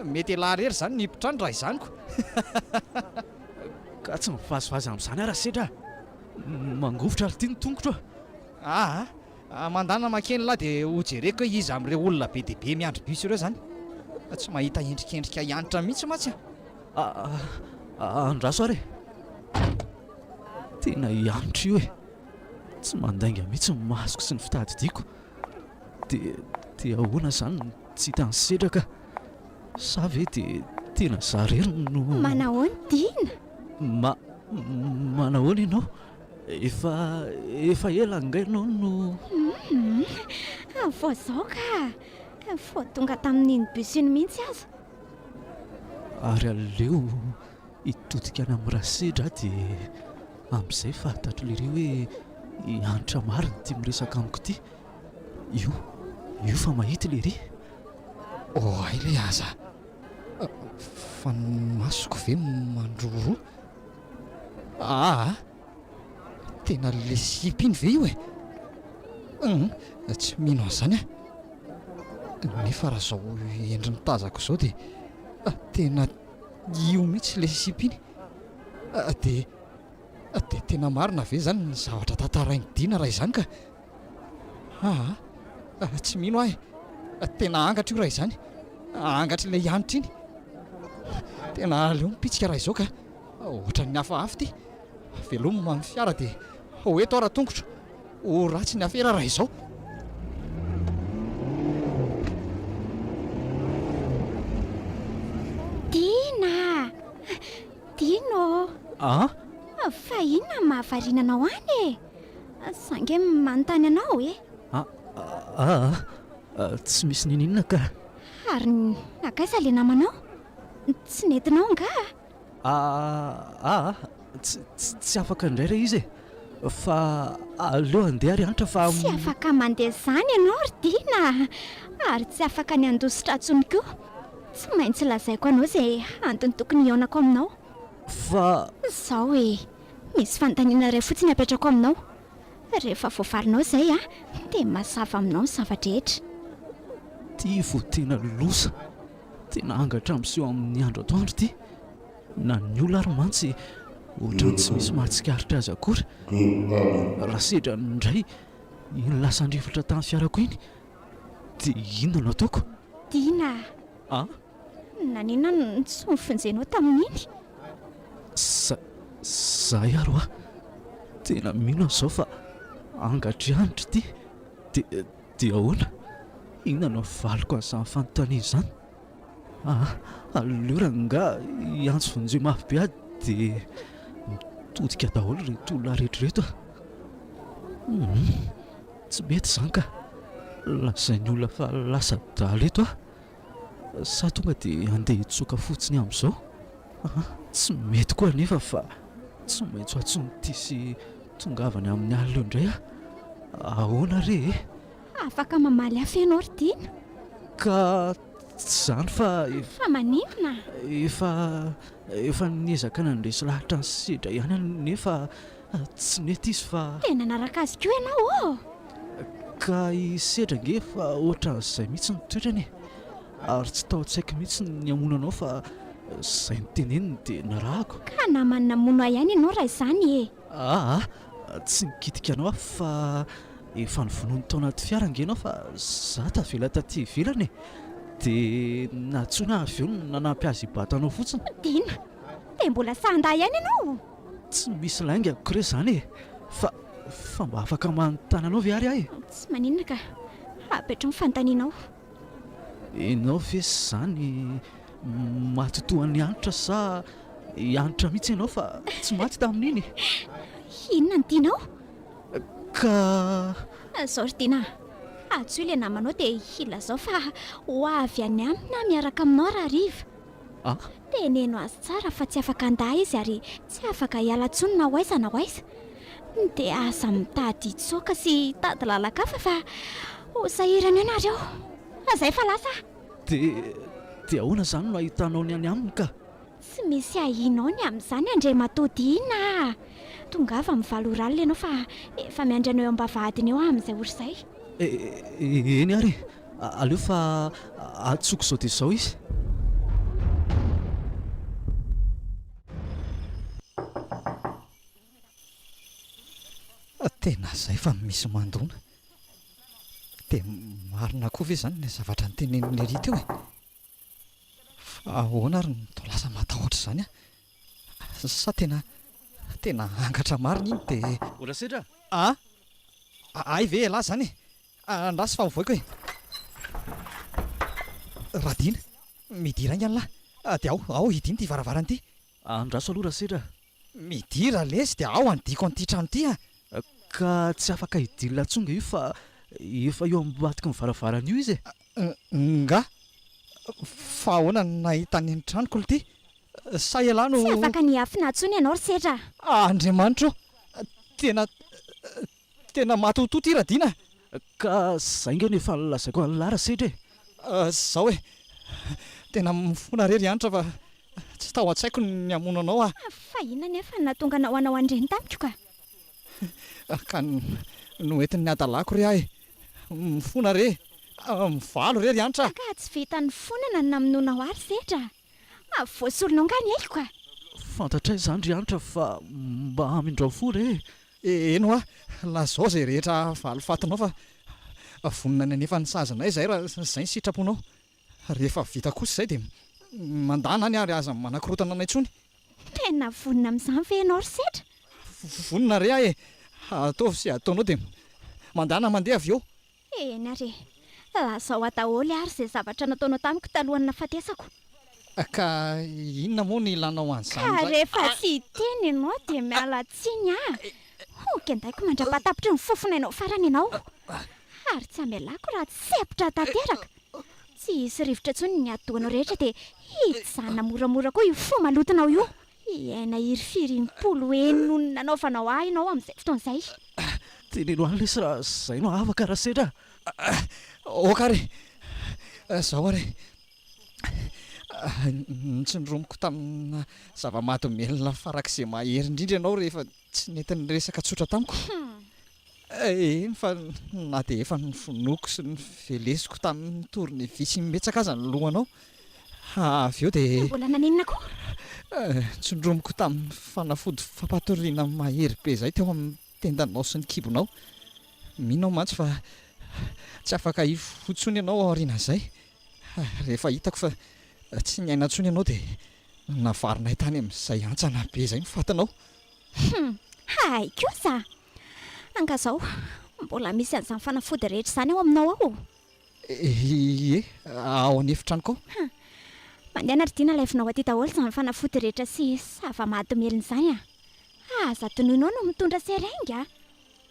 mety laharery izany nipitrany raha izanyko ka tsy mivazivazy amin'izany ara sedra mangovotra ly tia ny tongotra mandana makeny lahy dia hojereko hoe izy amin'ireo olona be dia be miandry bus ireo zany tsy mahita endrikendrika Ianitra mihitsy mantsy andraso ary tena Ianitra io e tsy mandainga mihitsy ny masoko sy ny fitadidiako dia ahoana izany tsy hita ny sedraka sa ve dia tena zarery no manahoany dina manahoana ianao efa ela ngay ianao no vao zao ka vao tonga tamin'iny bus iny mihitsy aza ary aleo hitodika any amin'ny rahasedra dia amin'izay fahatatro lereo hoe Ianitra mariny tia miresaka amiko ity io fa mahita lery ay le aza fa masoko ve mandroro tena le sipiny ve io e tsy mino an'izany nefa raha zao endriny tazako izao dia tena io mihitsy le sipiny dia tena marina ve zany ny zavatra tantarainy dina raha izany ka Tsy mino ahy, tena angatra io raha izany, angatra ilay hanitra iny. Tena aleo mipitsika raha izao ka ohatran'ny hafahafa ty. Velomina amin'ny fiara dia ho eto ara tongotra, ho ratsy ny afera raha izao. Dina, Dino, fa inona mahavarinanao any e? Sange manontany anao e? Tsy misy ninina ka. Ary nakaiza le namanao? Tsy nentinao nga? Tsy afaka indray re izy e, fa aleo andeha ary antra fa Tsy afaka mandeha izany ianao ry Dina, ary tsy afaka ny andositra atsony koa. Tsy maintsy lazaiko anao izay antony tokony hiaonako aminao. fa Izao hoe misy fanontaniana iray fotsiny apetrako aminao. Rehefa voavalinao izay dia mazava aminao ny zavatra rehetra. ty vo tena losa, tena angatra amin'seho amin'ny andro atoandro ty. Na ny olona ary mantsy ohatrany tsy misy mahatsikaritra azy akory. Raha sedra indray iny lasandrivotra tamin'ny fiarako iny dia inona no ataoko? Dina, nanina ny tsy mifinjenao tamin'iny? Zahay aro tena mino an'izao fa angatrianitra ty dia ahoana? Inona no valiko an'izany fanontaniana izany? Aleo ranga hiantso vonjeo mafy be ahy dia mitodika daholo reto olona rehetrareto. Tsy mety izany ka, lazain'ny olona fa lasa dala eto sa tonga dia andeha hitsoaka fotsiny amin'izao. Tsy mety koa nefa fa tsy maintsy atsony ty sy tongavany amin'ny alina indray ahoana re? Afaka mamaly hafa ianao ry Dina. Ka tsy izany fa Maninona? efa niezaka nandresy lahatra ny sedra ihany nefa tsy mety izy fa Tena naraka azy koa ianao ka isedra nge fa ohatran'izay mihitsy ny toetrany ary tsy tao-tsaiko mihitsy ny hamonanao fa izay noteneniny dia narahako. Ka namany namono ahy ihany ianao raha izany e. Tsy nikitika anao fa efa nivonoany tao anaty fiara nge ianao fa za tavela taty ivelany dia natsoina avy eo nanampy azy hibatanao fotsiny. Dina, dia mbola sanda ihany ianao? Tsy misy lainga akory izany fa mba afaka manontany anao ve ary ahy? Tsy maninona ka, apetra ny fanontanianao. Ianao ve izany matotohan'ny hanitra sa hanitra mihitsy ianao fa tsy maty tamin'iny? Inona ny tianao? Ka Izao ry Dina, atsoy ilay namanao dia ilazao fa ho avy any amina miaraka aminao raha hariva. Teneno azy tsara fa tsy afaka handà izy ary tsy afaka hiala intsony na hoaiza na hoaiza. Dia aza mitady tsoaka sy tady lalakafa fa ho sahirana ianareo. Izay fa lasa. Dia ahoana izany no ahitanao ny any aminy ka? Tsy misy ahianao ny amin'izany Andriamatoa Dina. Tongava mivalo ralina ianao fa efa miandry anao eo am-bavahadiny eo amin'izay ory izay. Eny ary, aleo fa atsoko izao dia izao izy. Tena izay fa misy mandona. Dia marina koa ve izany ny zavatra notenenin'ilay ry teo e? Fa ahoana ary no toa lasa matahotra izany sa tena angatra marina iny dia Ola sedra? Ay ve lahy izany andrasy fa mivoaka hoe Radina, midira ingany lahy dia ao hidiny ty varavarana ty. Andraso aloha rasedra. Midira lesy dia ao andiko an'ity trano ty ka tsy afaka hidilina tsonga io fa efa eo ambadiky ny varavarana io izy nga fa ahoana nahita ny tranoko ity sa ialahy no Tsy afaka niafina atsony ianao ry sedra. Andriamanitra tena matoto ty Radina. ka zay nge nefa lazaiko an'lahy rasedra zao hoe tena mifona rery anitra fa tsy tao an-tsaiko ny hamono anao Fa inona nefa nahatonga anao anao andreny tamiko ka? ka noentin'ny adalako re ahy mifona re mivalo rery anitra. Ka tsy vita ny fonana ny namononao ary sedra. Voasolonao nga ny haiko ka. Fantatray izany ry anitra fa mba hamindrao fo re. Eno lazao izay rehetra valo fatinao fa vonina ny nefa nisazanay izay raha izay ny sitraponao. Rehefa vita kosa izay dia mandana any ary aza manakorotana anay intsony. Tena vonina amin'izany ve ianao ry Sedra? Vonina re ahy ataovy sy ataonao dia mandana mandeha avy eo. Eny ary lazao adaholy ary izay zavatra nataonao tamiko talohany nafatesako. Ka inona moa ny ilanao an'izany Ka zay? rehefa tsy teny ianao dia miala tsiny kendaiko mandrapatapitra ny fofonainao farany ianao. Ary tsy amelako raha tsy sepitra tanteraka. Tsy hisy rivotra intsony ny adohanao rehetra dia hijanona moramora koa io fo malotonao io. Iaina iry firim-polo enony nanaovanao ahy ianao amin'izay fotoan'izay. teneno any lesy raha izay no afaka raha Sedra. Oka re zaho re nitsindromoko tamina zava-mahadomelona farak'izay mahery indrindra ianao rehefa tsy nety ny resaka tsotra tamiko. Eny fa na dia efa nifinoako sy nivelesiko tamin'ny tornevisy metsaka aza ny lohanao. Avy eo dia Mbola naninona koa? tsindromoko tamin'ny fanafody fampatoriana mahery be izay teo amin'ny tendanao sy ny kibonao. Minao mantsy fa tsy afaka hifotsony ianao aoriana izay. Rehefa hitako fa tsy niaina intsony ianao dia navarinay tany amin'izay antsana be izay ny fatanao. Hay kosa. Angazao mbola misy an'izany fanafody rehetra izany ao aminao ao. Ie, ao anefitranoko ao. Mandeha naridina laifinao aty daholo izany fanafody rehetra sy zava-mahadomelina izany aza tonoinao no mitondra serenga.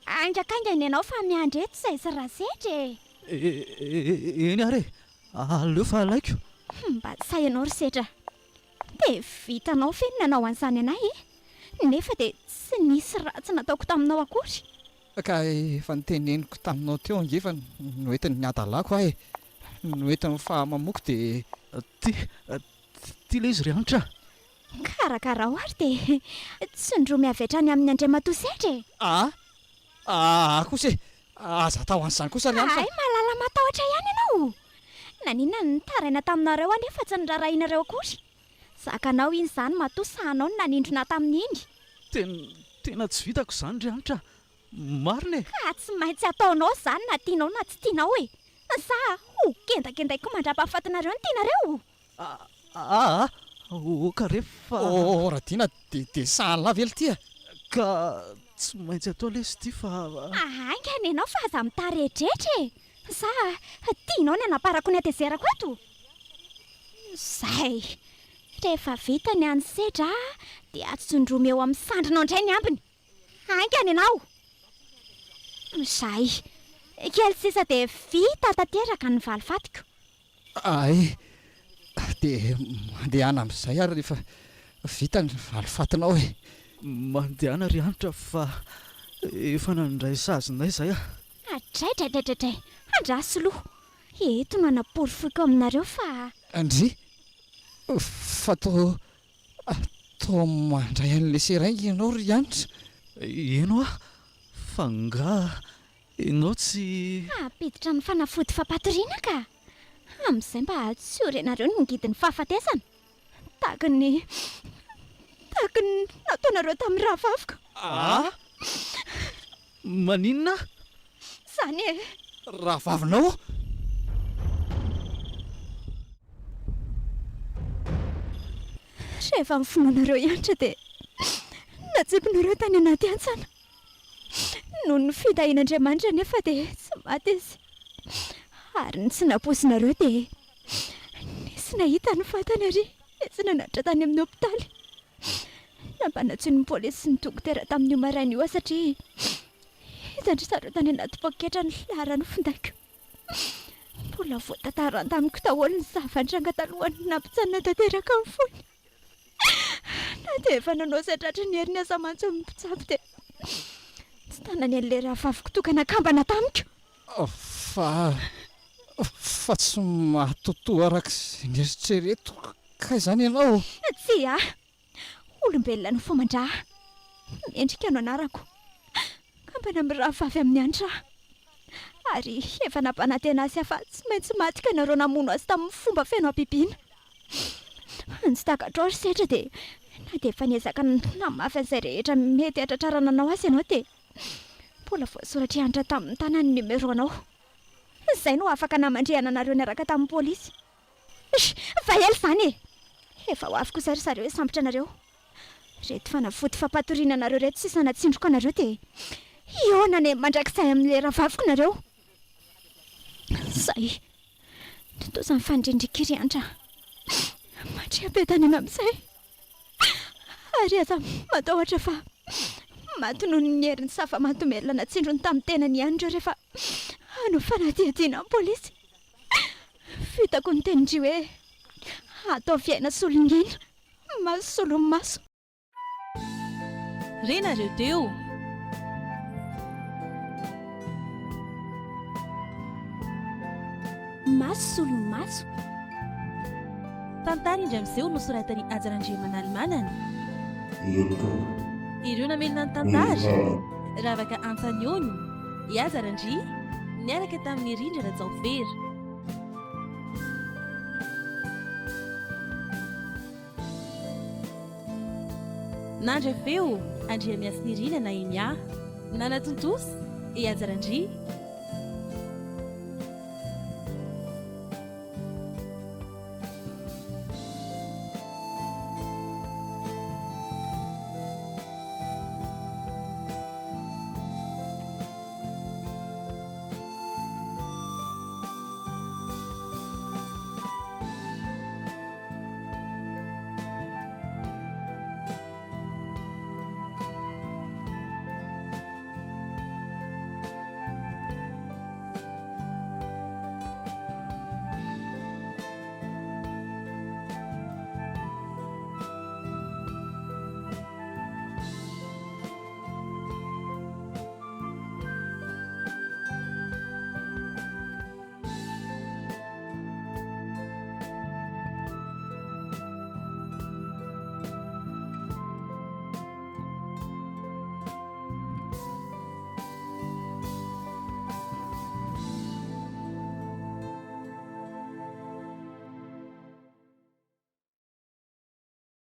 Aingakaingana ianao fa miandreto izay sy raha Sedra. Eny ary aleo fa alaiko. Mba sahinao ry Sedra. Dia vitanao fe ny nanao an'izany anay nefa dia tsy nisy ratsy nataoko taminao akory. Ka efa niteneniko taminao teo angefa noentiny ny adalako ahy. Noentiny fahamamoko dia Ty le izy ry anitra. Karakara ho ary dia tsy ndromy avy hatrany amin'ny Andriamatoa Sedra. Kosa aza atao an'izany kosa ry anitra. Ay, malala matahotra ihany ianao. Nanina ny taraina taminareo anefa tsy nirarahinareo akory. Zakanao iny izany matosahanao ny nanindrona tamin'iny. Tena tsy vitako izany ry anitra. Marina e. Ka tsy maintsy ataonao izany na tianao na tsy tianao e. Sa ho kendakenday koa mandrapahafatinareo ny tianareo. Oka rehefa Radiana dia sahan'ny lavely tia. ka tsy maintsy atao lesy ty fa Aingana ianao fa aza mitarehetrehitra e. Sa tianao ny anaparako ny atezerako eto. Zay. Rehefa vita ny any Sedra dia atsondromy eo amin'ny sandrinao indray ny ambiny. Aingana ianao. Zay. Kely sisa dia vita tanteraka ny valifatiko. Ay, dia mandehana amin'izay ary rehefa vita ny valifatinao e. mandehana ry anitra fa efa nandray sazinay izay Adraidraidraidraidray. Andraso loha. Eto no anaporifoiko aminareo fa Andry, fa atao mandray an'ilay seraingy ianao ry anitra. eno fa nga ianao tsy apiditra ny fanafody fampatoriana ka. Amin'izay mba tsy orenareo ny ngidin'ny fahafatesana. Tahaka ny nataonareo tamin'ny rahavavika. maninona Zany e. Rahavavinao? Rehefa mifonoanareo ianitra dia natsipinareo tany anaty antsana. Noho ny fidahin'Andriamanitra nefa dia tsy maty izy. Ary ny tsy naposinareo dia nisy nahita ny fatany ary nisy nanatra tany amin'ny hopitaly. Nampanatsoiny ny polisy sy ny dokotera tamin'io maraina io satria hitandry zareo tany anaty poketra ny laharany findaiko. Mbola voatantarany tamiko daholo ny zava-nitranga talohany nampitsanina tanteraka amin'ny fony. Na dia efa nanao satratra ny herin'ny asamantsy amin'ny mpitsabo dia tsy tanany an'ilay rahavaviko tokana kambana tamiko. Fa tsy mahatotoa arak'izay nieritrereto ka izany ianao. Tsy olombelona no fomandra. Mendrika no anarako. Kambana amin'ny rahavavy amin'ny anitra. Ary efa nampanantena azy hafa tsy maintsy maty ka nareo namono azy tamin'ny fomba feno ampipiana. Ny tsy takatro ry Sedra dia na dia efa niezaka namafy an'izay rehetra mety hatratrarana anao azy ianao dia mbola voasoratra anitra tamin'ny tanany numero anao. izay no afaka namandrehana anareo niaraka tamin'ny pôlisy. Vaela izany e, efa ho avy kosa ry zareo hoe sambotra anareo. Reto fanafody fampatoriana anareo reto sisa natsindroko anareo dia iona ny mandrakizay amin'ilay ravaviko nareo. Zay nitozany fandrindrikiriantra matriam-petany amin'izay ary aza matahotra fa maty noho ny herin'ny safa mantomelona natsindrony tamin'ny tenany ihany ireo rehefa hanao fanadihadiana amin'ny pôlisy. Vitako ny tenindry hoe atao fiaina solongina maso solon'ny maso. Renareo teo maso solon'ny maso. tantara indray amin'izay nosoratany Ajarandriamanalymanana. Ireo namelona ny tantara ravaka Antaniony i Ajarandry niaraka tamin'ny Rindra Rajaofery. Nandray feo Andriamiasy Nirina Naimia, Nanatontoso i Ajarandry